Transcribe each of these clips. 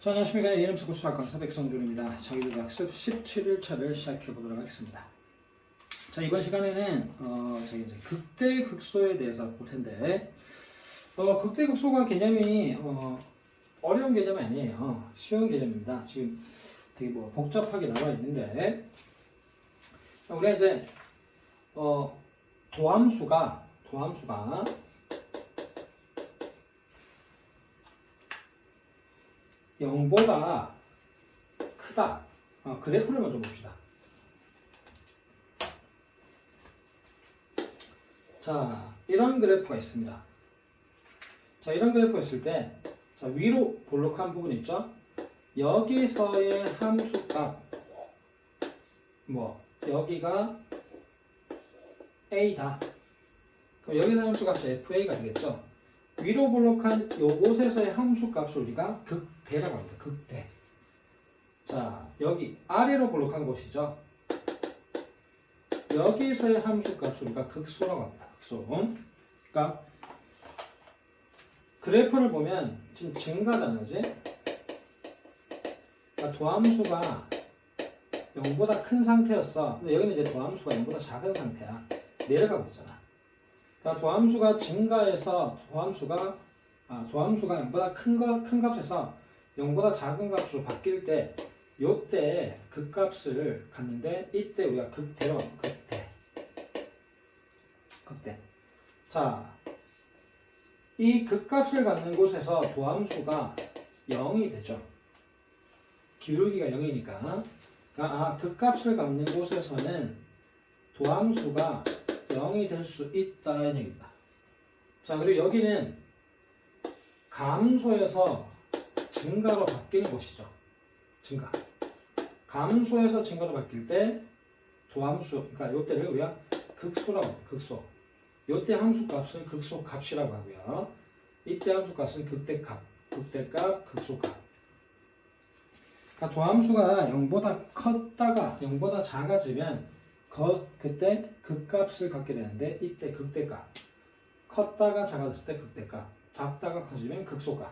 자, 안녕하십니까. 이름수 구수학 강사 백성준입니다. 자기주도 학습 17일차를 시작해 보도록 하겠습니다. 자, 이번 시간에는 저희 이제 극대 극소에 대해서 볼 텐데, 극대 극소가 개념이 어려운 개념이 아니에요. 쉬운 개념입니다. 지금 되게 뭐 복잡하게 나와 있는데, 우리가 이제 도함수가 0보다 크다. 그래프를 먼저 봅시다. 자, 이런 그래프가 있습니다. 자, 이런 그래프가 있을 때, 자, 위로 볼록한 부분 있죠? 여기서의 함수값, 여기가 A다. 그럼 여기서 함수값이 FA가 되겠죠? 위로 볼록한 요곳에서의 함수값을 우리가 극대라고 합니다. 극대. 자, 여기 아래로 볼록한 곳이죠. 여기서의 함수값을 우리가 극소라고 합니다. 극소. 그러니까 그래프를 보면 지금 증가잖아요, 그지? 그러니까 도함수가 0보다 큰 상태였어. 근데 여기는 이제 도함수가 0보다 작은 상태야. 내려가고 있잖아. 그러니까 도함수가 증가해서 도함수가 0보다 큰 값에서 0보다 작은 값으로 바뀔 때 요때 극값을 갖는데 이때 우리가 극대로 극대. 자, 이 극값을 갖는 곳에서 도함수가 0이 되죠. 기울기가 0이니까. 그러니까 극값을 갖는 곳에서는 도함수가 0이 될 수 있다는 얘기입니다. 자, 그리고 여기는 감소에서 증가로 바뀌는 곳이죠. 증가. 감소에서 증가로 바뀔 때 도함수, 그러니까 요때를 우리가 극소라고 합니다. 극소. 요때 함수값은 극소값이라고 하고요. 이때 함수값은 극대값, 극소값. 그러니까 도함수가 0보다 컸다가 0보다 작아지면 그때 극값을 갖게 되는데 이때 극대값. 컸다가 작아졌을 때 극대값. 작다가 커지면 극소값.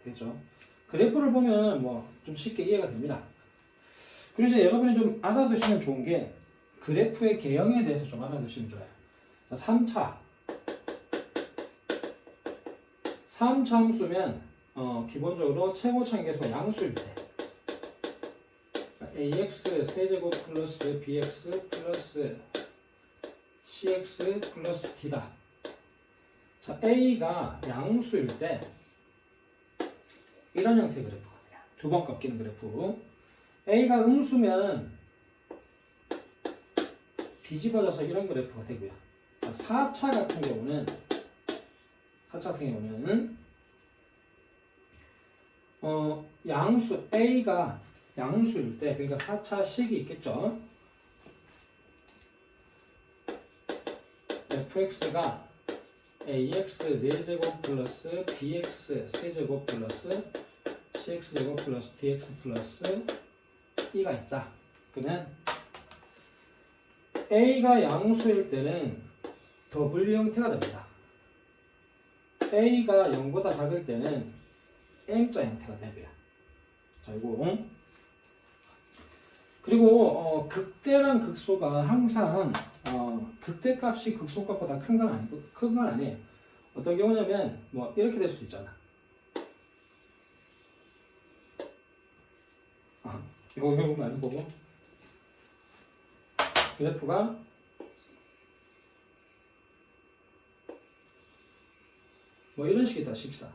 되죠? 그래프를 보면 좀 쉽게 이해가 됩니다. 그리고 이제 여러분이 좀 알아두시면 좋은 게 그래프의 개형에 대해서 좀 알아두시면 좋아요. 자, 3차 함수면 기본적으로 최고차의 계수가 양수일 때 ax 세제곱 플러스 bx 플러스 cx 플러스 d다. 자, a가 양수일 때 이런 형태의 그래프가 두 번 꺾이는 그래프. a가 음수면 뒤집어져서 이런 그래프가 되고요. 자, 4차 같은 경우는 양수 a가 양수일 때, 그러니까 4차 식이 있겠죠. fx가 ax 4제곱 플러스 bx 세제곱 플러스 cx제곱 플러스 dx 플러스 e가 있다. 그러면 a가 양수일 때는 W 형태가 됩니다. a가 0보다 작을 때는 M자 형태가 되고요. 자, 이거 그리고 극대랑 극소가 항상 극대값이 극소값보다 큰 건 아니에요. 어떤 경우냐면 이렇게 될 수 있잖아. 이거 보면 안 보고 그래프가 이런 식이다 칩시다.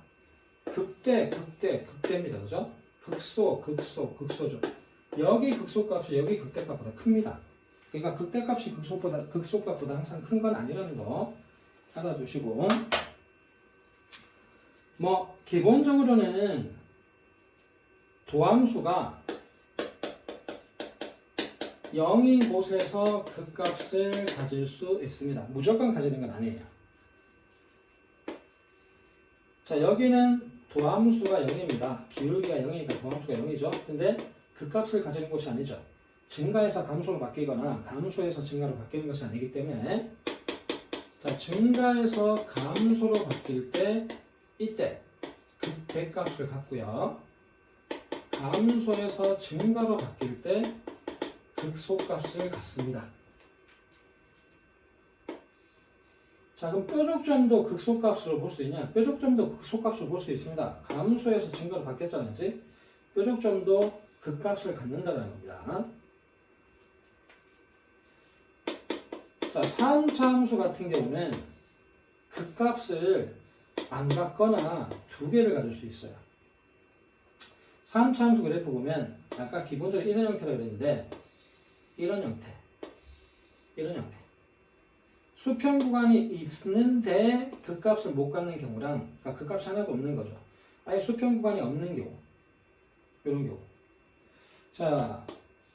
극대입니다. 그죠? 극소죠. 여기 극소값이 여기 극대값보다 큽니다. 그러니까 극대값이 극소값보다 항상 큰 건 아니라는 거 알아두시고, 기본적으로는 도함수가 0인 곳에서 극값을 가질 수 있습니다. 무조건 가지는 건 아니에요. 자, 여기는 도함수가 0입니다. 기울기가 0이니까 도함수가 0이죠. 근데 극값을 가지는 곳이 아니죠. 증가해서 감소로 바뀌거나 감소해서 증가로 바뀌는 것이 아니기 때문에, 자, 증가해서 감소로 바뀔 때 이때 극대값을 갖고요. 감소해서 증가로 바뀔 때 극소값을 갖습니다. 자, 그럼 뾰족점도 극소값으로 볼 수 있냐? 뾰족점도 극소값으로 볼 수 있습니다. 감소해서 증가로 바뀌었잖아요. 그치? 뾰족점도 극값을 갖는다는 겁니다. 자, 3차 함수 같은 경우는 극값을 안 갖거나 두 개를 가질 수 있어요. 3차 함수 그래프 보면 아까 기본적으로 이런 형태라고 그랬는데 이런 형태. 수평 구간이 있는데 극값을 못 갖는 경우랑 그러니까 극값이 하나도 없는 거죠. 아예 수평 구간이 없는 경우. 이런 경우. 자,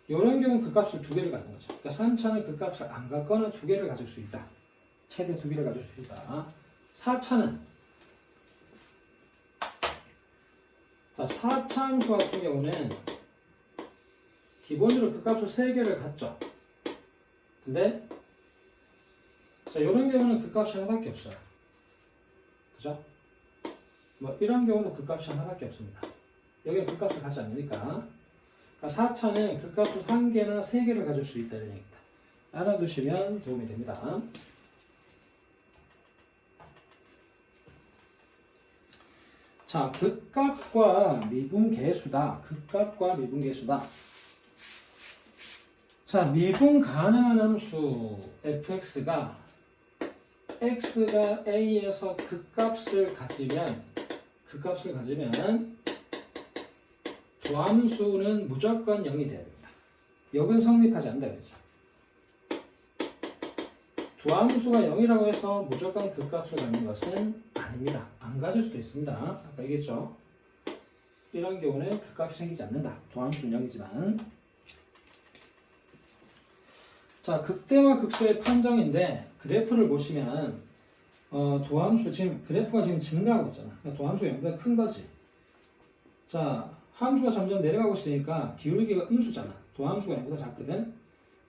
이런 경우 극값을 두 개를 갖는 거죠. 그러니까 3차는 극값을 안 갖거나 두 개를 가질 수 있다. 최대 두 개를 가질 수 있다. 4차는 자, 4차 함수 같은 경우는 기본적으로 극값을 3개를 갖죠. 근데 자, 이런 경우는 극값이 하나밖에 없어요. 그죠? 뭐 이런 경우도 극값이 하나밖에 없습니다. 여기는 극값을 갖지 않으니까. 그러니까 4차는 극값을 1개나 3개를 가질 수 있다는 얘기입니다. 알아두시면 도움이 됩니다. 자, 극값과 미분계수다. 극값과 미분계수다. 자, 미분 가능한 함수 fx가 x가 a에서 극값을 가지면 도함수는 무조건 0이 돼야 됩니다. 역은 성립하지 않는다 그랬죠. 도함수가 0이라고 해서 무조건 극값을 갖는 것은 아닙니다. 안 가질 수도 있습니다. 아까 얘기했죠. 이런 경우는 극값이 생기지 않는다. 도함수는 0이지만. 자, 극대와 극소의 판정인데 그래프를 보시면 도함수 지금 그래프가 지금 증가하고 있잖아. 그러니까 도함수가 0보다 큰 거지. 자, 함수가 점점 내려가고 있으니까 기울기가 음수잖아. 도함수가 0보다 작거든.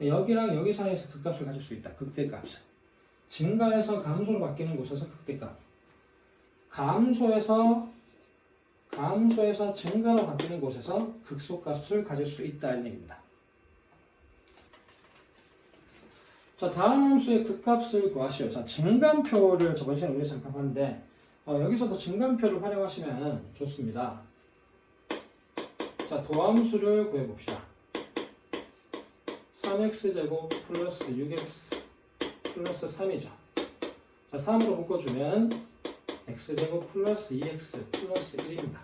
여기랑 여기 사이에서 극값을 가질 수 있다. 극대값을. 증가해서 감소로 바뀌는 곳에서 극대값. 감소해서 증가로 바뀌는 곳에서 극소값을 가질 수 있다는 얘기입니다. 자, 다음 함수의 극값을 구하시오. 자, 증감표를 저번 시간에 우리가 잠깐 봤는데 여기서도 증감표를 활용하시면 좋습니다. 자, 도함수를 구해봅시다. 3x제곱 플러스 6x 플러스 3이죠. 자, 3으로 묶어주면 x제곱 플러스 2x 플러스 1입니다.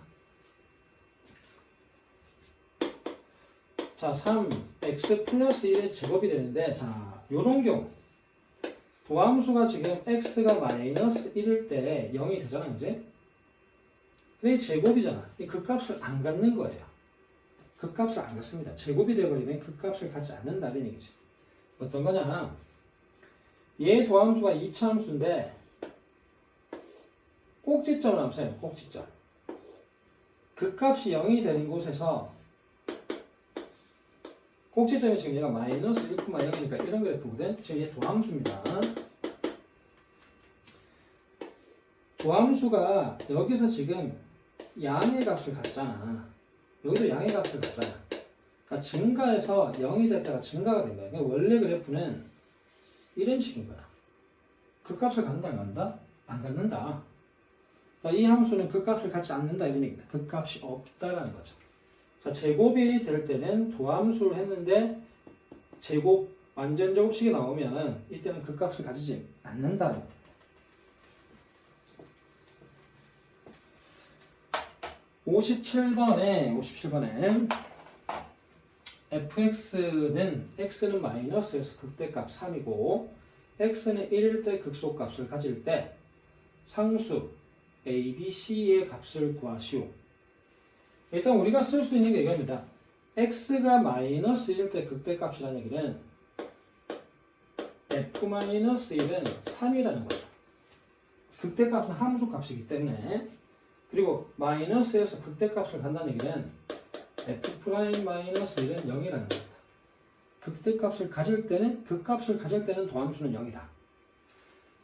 자, 3x 플러스 1의 제곱이 되는데 자, 요런 경우 도함수가 지금 x가 마이너스 1일 때 0이 되잖아, 이제. 근데 이 제곱이잖아. 이 극값을 안 갖는 거예요. 극값을 안 갖습니다. 제곱이 되어버리면 극값을 갖지 않는다는 얘기지. 어떤 거냐? 얘 도함수가 2차 함수인데 꼭지점을 한번 써요. 꼭지점. 극값이 0이 되는 곳에서 꼭지점이 지금 얘가 마이너스 1,0이니까 이런 그래프거든. 지금 얘 도함수입니다. 도함수가 여기서 지금 양의 값을 갖잖아. 여기도 양의 값을 갖잖아. 그러니까 증가해서 0이 됐다가 증가가 된 거야. 그러니까 원래 그래프는 이런 식인 거야. 극값을 갖는다 안 갖는다? 안 갖는다. 그러니까 이 함수는 극값을 갖지 않는다 이런 얘기다. 극값이 없다라는 거죠. 자, 제곱이 될 때는 도함수를 했는데 제곱 완전 제곱식이 나오면 이때는 극값을 가지지 않는다는 거예요. (57번에) fx는 x는 마이너스에서 극대값 3이고 x는 1일 때 극소값을 가질 때 상수 a, b, c의 값을 구하시오. 일단 우리가 쓸 수 있는 게 이겁니다. x가 마이너스 1일 때 극대값이라는 얘기는 f-1은 3이라는 거죠. 극대값은 함수값이기 때문에. 그리고 마이너스에서 극대값을 간다는 얘기는 f'-1은 0이라는 겁니다. 극대값을 가질 때는 극값을 가질 때는 도함수는 0이다.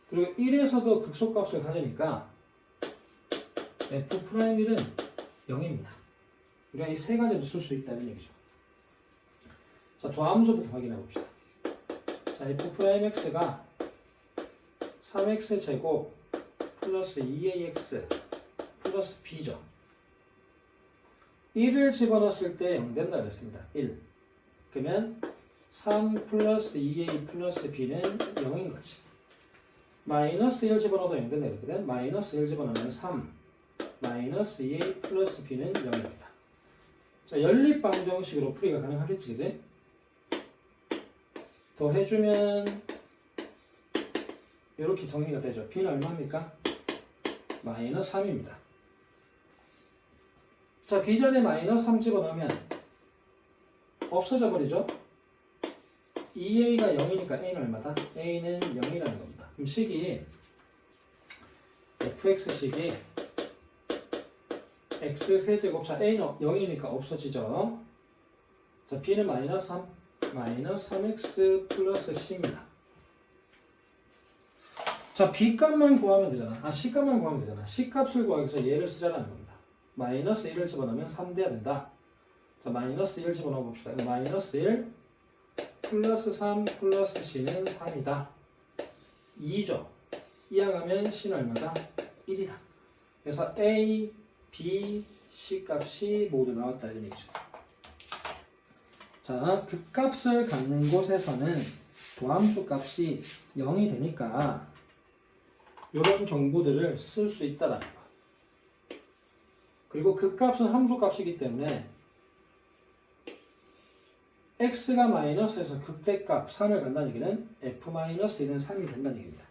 그리고 1에서도 극소값을 가지니까 f'1은 0입니다. 우리가 이 세 가지를 쓸 수 있다는 얘기죠. 자, 도함수부터 확인해 봅시다. 자, f'x가 3x 제곱 플러스 2ax 플러스 b죠. 1을 집어넣었을 때 0 된다 그랬습니다. 1. 그러면 3 플러스 2a 플러스 b는 0인 거지. 마이너스 1 집어넣어도 0 된다 그랬거든. 마이너스 1 집어넣으면 3 마이너스 2a 플러스 b는 0입니다. 자, 연립방정식으로 풀이가 가능하겠지, 그지? 더 해주면 이렇게 정리가 되죠. b는 얼마입니까? 마이너스 3입니다. 자, b 자리에 마이너스 3 집어넣으면 없어져 버리죠? 2a가 0이니까 a는 얼마다? a는 0이라는 겁니다. 그럼 식이 fx식이 x 세제곱, 자 a는 0이니까 없어지죠. 자, b는 마이너스 3, 마이너스 3x 플러스 c입니다. 자, b 값만 구하면 되잖아. c 값만 구하면 되잖아. c 값을 구하기 위해서 얘를 쓰자라는 겁니다. 마이너스 1을 집어넣으면 3 돼야 된다. 자, 마이너스 1 집어넣어 봅시다. 마이너스 1 플러스 3 플러스 c는 3이다. 2죠. 이항하면 c는 얼마다? 1이다. 그래서 a, b, c 값이 모두 나왔다 이런 얘기죠. 자, 그 값을 갖는 곳에서는 도함수 값이 0이 되니까 이런 정보들을 쓸 수 있다라는 거. 그리고 그 값은 함수 값이기 때문에 x가 마이너스에서 극대값 3을 간다는 얘기는 f-1은 3이 된다는 얘기입니다.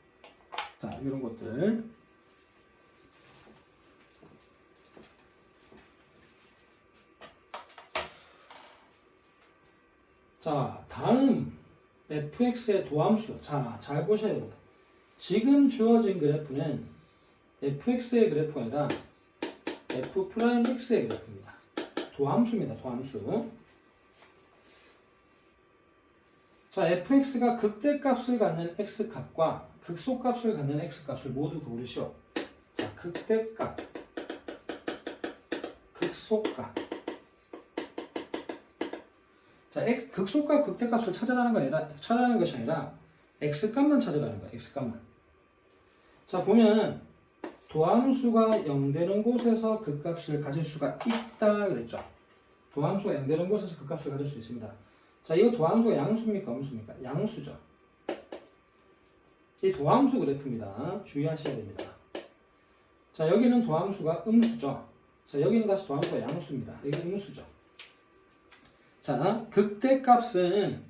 자, 이런 것들. 자, 다음 fx의 도함수. 자, 잘 보셔야 됩니다. 지금 주어진 그래프는 fx의 그래프가 아니라 f'x의 그래프입니다. 도함수입니다. 도함수. 자, fx가 극대값을 갖는 x값과 극소값을 갖는 x값을 모두 고르시오. 자, 극대값, 극소값. 자, 극소값, 극대값을 찾아라는 것이 아니라 x값만 찾으라는 거야. x값만. 자, 보면 도함수가 0 되는 곳에서 극값을 가질 수가 있다 그랬죠. 도함수가 0 되는 곳에서 극값을 가질 수 있습니다. 자, 이거 도함수가 양수입니까? 음수입니까? 양수죠. 이 도함수 그래프입니다. 주의하셔야 됩니다. 자, 여기는 도함수가 음수죠. 자, 여기는 다시 도함수가 양수입니다. 여기 음수죠. 자, 극대값은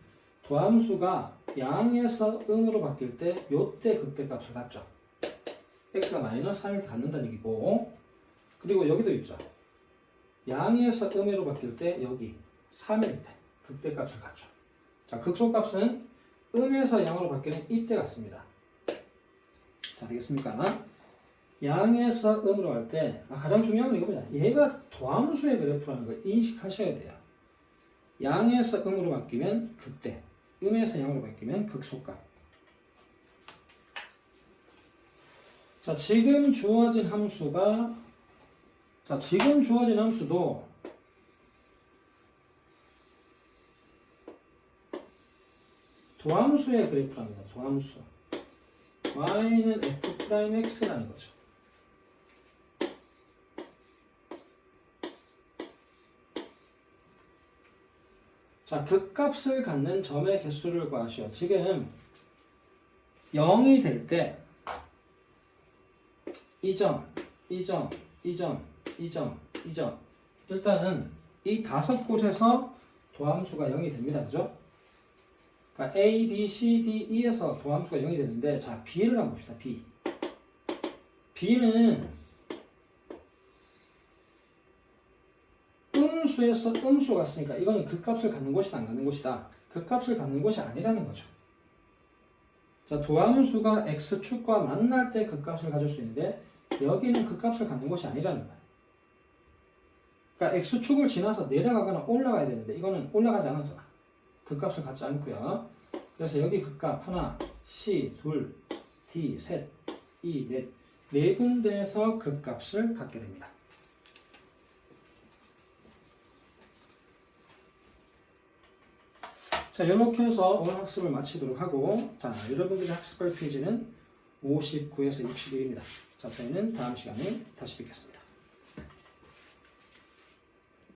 도함수가 양에서 음으로 바뀔 때 요때 극대값을 갖죠. x가 마이너스 3을 갖는다는 얘기고, 그리고 여기도 있죠. 양에서 음으로 바뀔 때 여기 3일 때 극대값을 갖죠. 자, 극소값은 음에서 양으로 바뀌는 이때 같습니다. 자, 되겠습니까? 양에서 음으로 할 때 가장 중요한 건 이겁니다. 얘가 도함수의 그래프라는 걸 인식하셔야 돼요. 양에서 음으로 바뀌면 극대, 음에서 양으로 바뀌면 극소값. 자, 지금 주어진 함수도 도함수의 그래프랍니다. 도함수. y는 f'x라는 거죠. 자, 극값을 갖는 점의 개수를 구하시오. 지금 0이 될 때 이 점, 이 점, 이 점, 이 점, 이 점. 일단은 이 5곳에서 도함수가 0이 됩니다. 그죠? 그러니까 A, B, C, D, E에서 도함수가 0이 되는데, 자, B를 한번 봅시다. B. B는 음수에서 음수가 갔으니까 이거는 극값을 갖는 곳이다, 안 갖는 곳이다. 극값을 갖는 곳이 아니라는 거죠. 자, 도함수가 x축과 만날 때 극값을 가질 수 있는데 여기는 극값을 갖는 곳이 아니라는 거예요. 그러니까 x축을 지나서 내려가거나 올라가야 되는데 이거는 올라가지 않았잖아. 극값을 갖지 않고요. 그래서 여기 극값 하나, C, 둘, D, 셋, E, 넷, 네 군데에서 극값을 갖게 됩니다. 자, 이렇게 해서 오늘 학습을 마치도록 하고, 자, 여러분들의 학습할 페이지는 59에서 61입니다. 자, 저희는 다음 시간에 다시 뵙겠습니다.